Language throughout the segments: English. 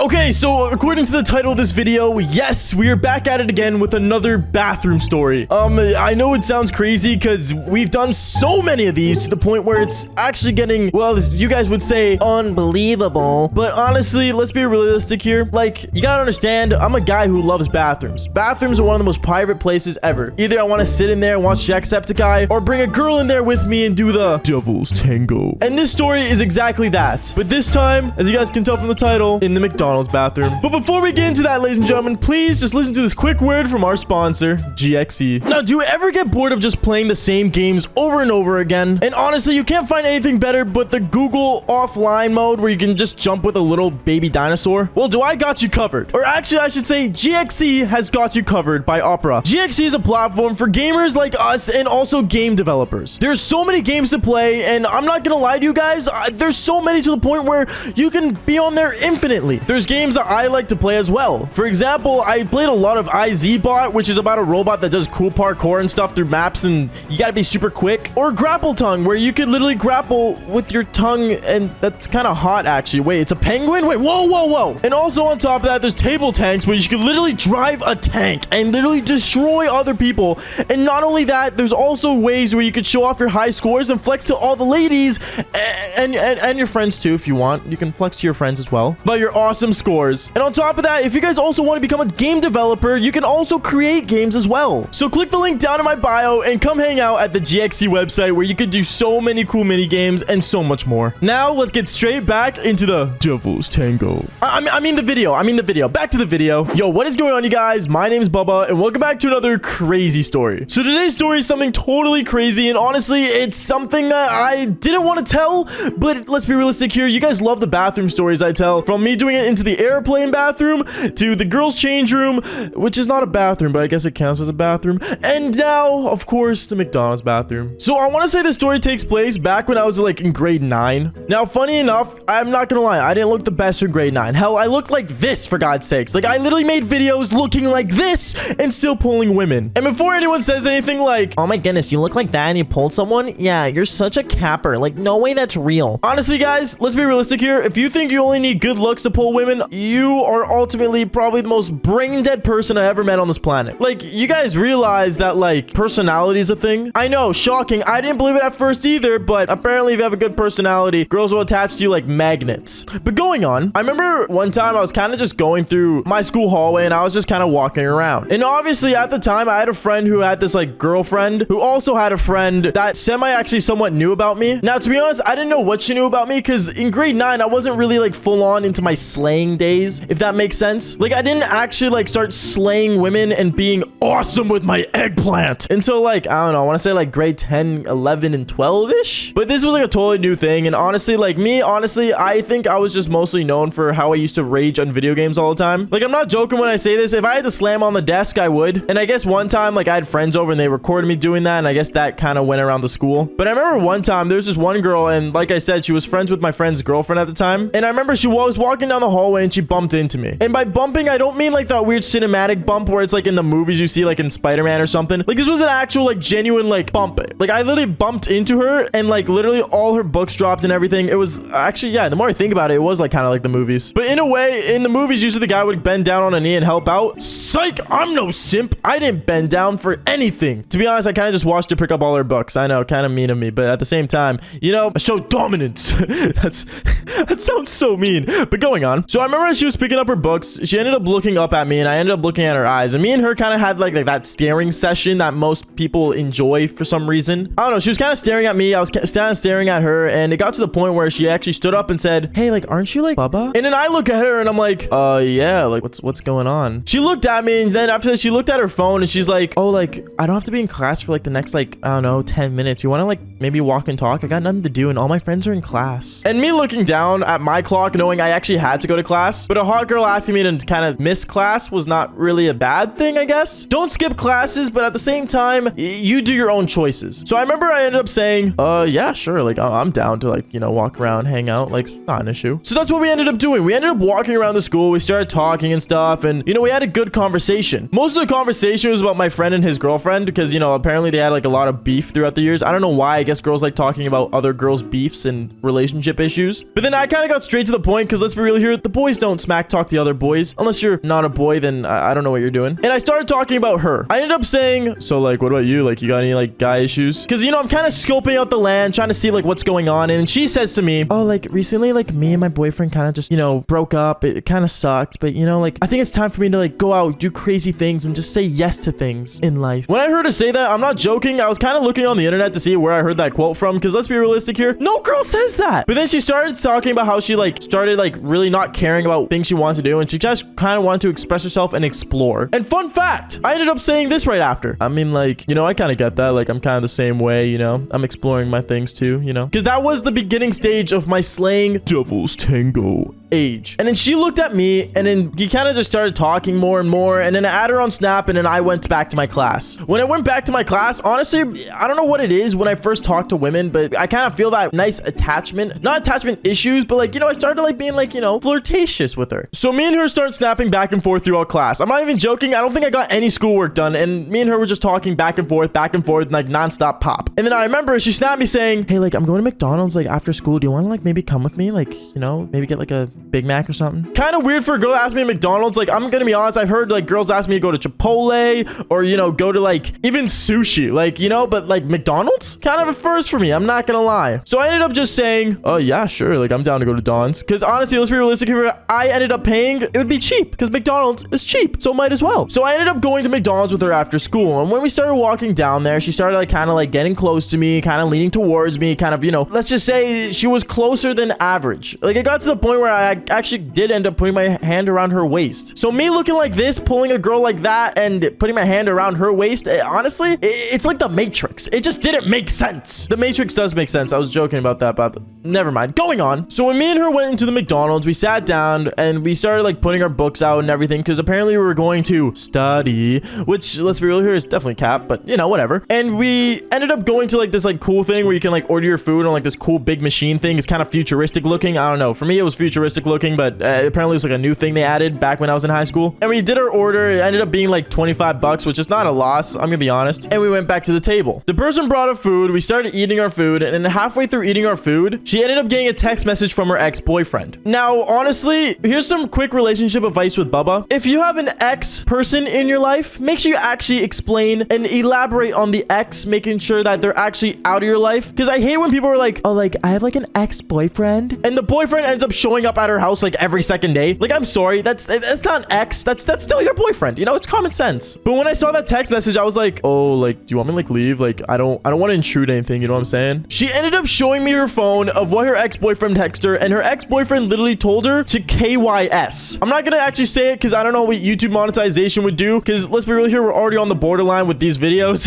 Okay, so according to the title of this video, yes, we are back at it again with another bathroom story. I know it sounds crazy because we've done so many of these to the point where it's actually getting, well, you guys would say unbelievable. But honestly, let's be realistic here. Like, you gotta understand, I'm a guy who loves bathrooms. Bathrooms are one of the most private places ever. Either I want to sit in there and watch Jacksepticeye, or bring a girl in there with me and do the devil's tango. And this story is exactly that. But this time, as you guys can tell from the title, in the McDonald's bathroom. But before we get into that, ladies and gentlemen, please just listen to this quick word from our sponsor, GXE. Now, do you ever get bored of just playing the same games over and over again? And honestly, you can't find anything better but the Google offline mode where you can just jump with a little baby dinosaur. Well, do I got you covered? Or actually, I should say GXE has got you covered by Opera. GXE is a platform for gamers like us and also game developers. There's so many games to play, and I'm not gonna lie to you guys, there's so many to the point where you can be on there infinitely. There's games that I like to play as well. For example, I played a lot of IZBot, which is about a robot that does cool parkour and stuff through maps, and you gotta be super quick. Or Grapple Tongue, where you could literally grapple with your tongue, and that's kind of hot, actually. Wait, it's a penguin? Wait, whoa, whoa, whoa. And also on top of that, there's Table Tanks, where you could literally drive a tank and literally destroy other people. And not only that, there's also ways where you could show off your high scores and flex to all the ladies and your friends too, if you want. You can flex to your friends as well, but your awesome scores. And on top of that, if you guys also want to become a game developer, you can also create games as well. So click the link down in my bio and come hang out at the GXE website, where you could do so many cool mini games and so much more. Now let's get straight back into the devil's tango. I mean the video. Back to the video. Yo, what is going on, you guys? My name is Bubba, and welcome back to another crazy story. So today's story is something totally crazy, and honestly, it's something that I didn't want to tell, but let's be realistic here. You guys love the bathroom stories I tell, from me doing it into the airplane bathroom to the girls' change room, which is not a bathroom, but I guess it counts as a bathroom, and now, of course, the McDonald's bathroom. So I want to say the story takes place back when I was like in grade 9. Now, funny enough, I'm not gonna lie, I didn't look the best in grade 9. Hell, I looked like this, for God's sakes. Like, I literally made videos looking like this and still pulling women. And before anyone says anything like, oh my goodness, you look like that and you pulled someone? Yeah, you're such a capper. Like, no way that's real. Honestly, guys, let's be realistic here. If you think you only need good looks to pull women, you are ultimately probably the most brain dead person I ever met on this planet. Like, you guys realize that, like, personality is a thing? I know, shocking. I didn't believe it at first either, but apparently if you have a good personality, girls will attach to you like magnets. But going on, I remember one time I was kind of just going through my school hallway and I was just kind of walking around. And obviously at the time, I had a friend who had this like girlfriend who also had a friend that actually somewhat knew about me. Now, to be honest, I didn't know what she knew about me because in grade 9, I wasn't really like full on into my slaying days, if that makes sense. Like, I didn't actually like start slaying women and being awesome with my eggplant until like, I don't know, I want to say like grade 10, 11, and 12-ish. But this was like a totally new thing. And honestly, like me, I think I was just mostly known for how I used to rage on video games all the time. Like, I'm not joking when I say this. If I had to slam on the desk, I would. And I guess one time, like, I had friends over and they recorded me doing that. And I guess that kind of went around the school. But I remember one time there was this one girl, and like I said, she was friends with my friend's girlfriend at the time. And I remember she was walking down the hallway and she bumped into me. And by bumping, I don't mean like that weird cinematic bump where it's like in the movies you see like in Spider-Man or something. Like, this was an actual like genuine like bump. Like, I literally bumped into her and like literally all her books dropped and everything. It was actually, yeah, the more I think about it, it was like kind of like the movies. But in a way, in the movies, usually the guy would bend down on a knee and help out. Psych, I'm no simp. I didn't bend down for anything. To be honest, I kind of just watched her pick up all her books. I know, kind of mean of me, but at the same time, you know, I show dominance. That sounds so mean. But going on. So I remember as she was picking up her books, she ended up looking up at me and I ended up looking at her eyes. And me and her kind of had like that staring session that most people enjoy for some reason. I don't know. She was kind of staring at me. I was kind of staring at her, and it got to the point where she actually stood up and said, hey, like, aren't you like Bubba? And then I look at her and I'm like, yeah, like what's going on? She looked at me, and then after that, she looked at her phone and she's like, oh, like, I don't have to be in class for like the next, like, I don't know, 10 minutes. You want to like maybe walk and talk? I got nothing to do and all my friends are in class. And me looking down at my clock, knowing I actually had to go to class, but a hot girl asking me to kind of miss class was not really a bad thing, I guess. Don't skip classes, but at the same time, you do your own choices. So I remember I ended up saying, yeah, sure. Like, I'm down to like, you know, walk around, hang out, like, not an issue. So that's what we ended up doing. We ended up walking around the school. We started talking and stuff. And, you know, we had a good conversation. Most of the conversation was about my friend and his girlfriend because, you know, apparently they had like a lot of beef throughout the years. I don't know why. I guess guess girls like talking about other girls' beefs and relationship issues. But then I kind of got straight to the point because let's be real here, the boys don't smack talk the other boys. Unless you're not a boy, then I don't know what you're doing. And I started talking about her. I ended up saying, so like, what about you? Like, you got any like guy issues? Because, you know, I'm kind of scoping out the land, trying to see like what's going on. And she says to me, oh, like recently, like me and my boyfriend kind of just, you know, broke up. It kind of sucked. But, you know, like I think it's time for me to like go out, do crazy things and just say yes to things in life. When I heard her say that, I'm not joking. I was kind of looking on the internet to see where I heard that quote from. Because let's be realistic here. No girl says that. But then she started talking about how she like started like really not caring about things she wants to do. And she just kind of wanted to express herself and explore. And fun fact, I ended up saying this right after. I mean, like, you know, I kind of get that. Like, I'm kind of the same way, you know. I'm exploring my things too, you know. Because that was the beginning stage of my slaying Devil's Tango age. And then she looked at me and then he kind of just started talking more and more. And then I added her on Snap and then I went back to my class. When I went back to my class, honestly, I don't know what it is when I first talk to women, but I kind of feel that nice attachment. Not attachment issues, but like, you know, I started like being like, you know, flirtatious with her. So me and her started snapping back and forth throughout class. I'm not even joking. I don't think I got any schoolwork done. And me and her were just talking back and forth, like nonstop pop. And then I remember she snapped me saying, hey, like I'm going to McDonald's like after school. Do you want to like maybe come with me? Like, you know, maybe get like a Big Mac or something. Kind of weird for a girl to ask me at McDonald's. Like, I'm gonna be honest, I've heard like girls ask me to go to Chipotle or, you know, go to like even sushi, like, you know, but like McDonald's kind of a first for me. I'm not gonna lie. So I ended up just saying, oh yeah, sure. Like I'm down to go to Don's. Cause honestly, let's be realistic. If I ended up paying, it would be cheap because McDonald's is cheap. So might as well. So I ended up going to McDonald's with her after school. And when we started walking down there, she started like kind of like getting close to me, kind of leaning towards me, kind of, you know, let's just say she was closer than average. Like it got to the point where I actually did end up putting my hand around her waist. So me looking like this, pulling a girl like that and putting my hand around her waist, honestly, it's like the Matrix. It just didn't make sense. The Matrix does make sense. I was joking about that, but never mind. Going on. So when me and her went into the McDonald's, we sat down and we started like putting our books out and everything because apparently we were going to study, which let's be real here is definitely cap, but you know, whatever. And we ended up going to like this like cool thing where you can like order your food on like this cool big machine thing. It's kind of futuristic looking. I don't know. For me, it was futuristic looking, but apparently it was like a new thing they added back when I was in high school. And we did our order. It ended up being like 25 bucks, which is not a loss. I'm gonna be honest. And we went back to the table. The person brought us food. We started eating our food. And then halfway through eating our food, she ended up getting a text message from her ex-boyfriend. Now, honestly, here's some quick relationship advice with Bubba. If you have an ex person in your life, make sure you actually explain and elaborate on the ex, making sure that they're actually out of your life. Because I hate when people are like, oh, like, I have like an ex-boyfriend. And the boyfriend ends up showing up at her house like every second day. Like, I'm sorry, that's not an ex. That's still your boyfriend. You know, it's common sense. But when I saw that text message, I was like, oh, like, do you want me to like leave? Like, I don't want to intrude anything. You know what I'm saying? She ended up showing me her phone of what her ex-boyfriend texted her, and her ex-boyfriend literally told her to KYS. I'm not gonna actually say it because I don't know what YouTube monetization would do. Because let's be real here, we're already on the borderline with these videos.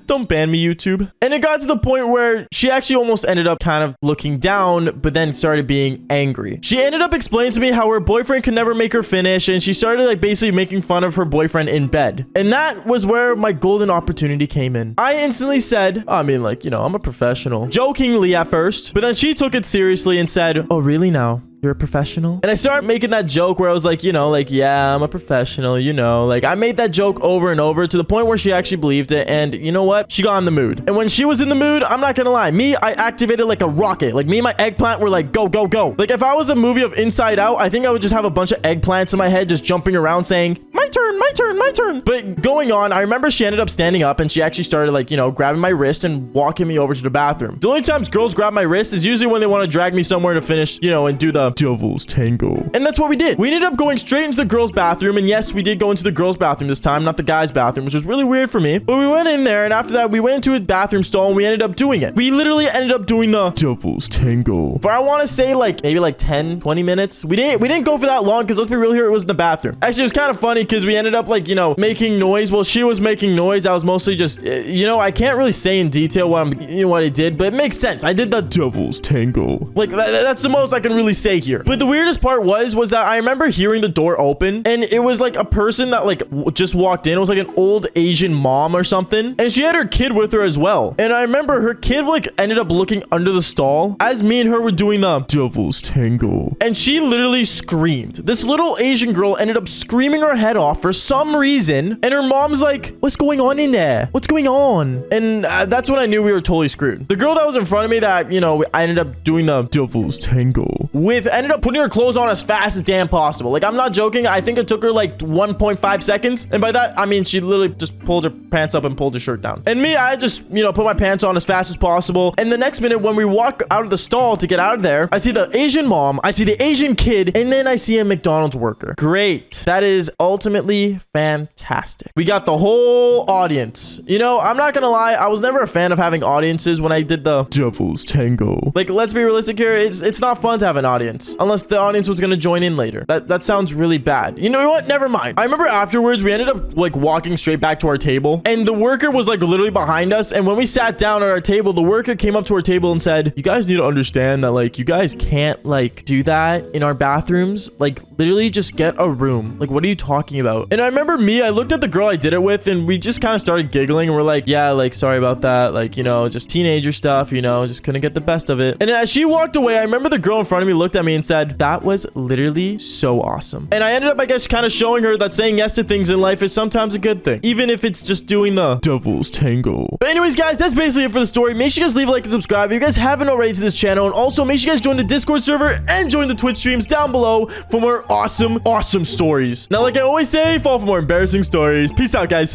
Don't ban me, YouTube. And it got to the point where she actually almost ended up kind of looking down, but then started being angry. She ended up explaining to me how her boyfriend could never make her finish, and she started like basically making fun of her boyfriend in bed. And that was where my golden opportunity came in. I instantly said, I mean, like, you know, I'm a professional. Jokingly at first, but then she took it seriously and said, oh, really now? You're a professional? And I started making that joke where I was like, you know, like, yeah, I'm a professional, you know, like I made that joke over and over to the point where she actually believed it. And you know what? She got in the mood. And when she was in the mood, I'm not gonna lie, I activated like a rocket. Like me and my eggplant were like, go, go, go. Like if I was a movie of Inside Out, I think I would just have a bunch of eggplants in my head just jumping around saying, my turn, my turn, my turn. But going on, I remember she ended up standing up and she actually started like, you know, grabbing my wrist and walking me over to the bathroom. The only times girls grab my wrist is usually when they want to drag me somewhere to finish, you know, and do the Devil's Tango. And that's what we did. We ended up going straight into the girls' bathroom. And yes, we did go into the girls' bathroom this time, not the guys' bathroom, which was really weird for me. But we went in there, and after that, we went into a bathroom stall, and we ended up doing it. We literally ended up doing the Devil's Tango for I want to say like maybe like 10, 20 minutes. We didn't go for that long because let's be real here, it was in the bathroom. Actually, it was kind of funny because we ended up like, you know, making noise. Well, she was making noise. I was mostly just, you know, I can't really say in detail what I did, but it makes sense. I did the Devil's Tango. Like that's the most I can really say here. But the weirdest part was that I remember hearing the door open, and it was like a person that like just walked in. It was like an old Asian mom or something, and she had her kid with her as well. And I remember her kid like ended up looking under the stall as me and her were doing the Devil's Tango, and she literally screamed. This little Asian girl ended up screaming her head off for some reason. And her mom's like, what's going on in there? What's going on? And that's when I knew we were totally screwed. The girl that was in front of me that, you know, I ended up doing the devil's tango with, ended up putting her clothes on as fast as damn possible. Like, I'm not joking. I think it took her like 1.5 seconds. And by that, I mean, she literally just pulled her pants up and pulled her shirt down. And me, I just, you know, put my pants on as fast as possible. And the next minute, when we walk out of the stall to get out of there, I see the Asian mom, I see the Asian kid, and then I see a McDonald's worker. Great. That is ultimately fantastic. We got the whole audience. You know, I'm not gonna lie, I was never a fan of having audiences when I did the devil's tango. Like, let's be realistic here. It's not fun to have an audience unless the audience was gonna join in later. That sounds really bad. You know what? Never mind. I remember afterwards, we ended up like walking straight back to our table, and the worker was like literally behind us. And when we sat down at our table, the worker came up to our table and said, you guys need to understand that, like, you guys can't like do that in our bathrooms. Like, literally just get a room. Like, what are you talking about? And I remember I looked at the girl I did it with, and we just kind of started giggling, and we're like, yeah, like, sorry about that. Like, you know, just teenager stuff, you know, just couldn't get the best of it. And as she walked away, I remember the girl in front of me looked at me and said, that was literally so awesome. And I ended up, I guess, kind of showing her that saying yes to things in life is sometimes a good thing, even if it's just doing the devil's tango. But anyways, guys, that's basically it for the story. Make sure you guys leave a like and subscribe if you guys haven't already to this channel. And also make sure you guys join the Discord server and join the Twitch streams down below for more awesome stories. Now, like I always say, fall for more embarrassing stories. Peace out, guys.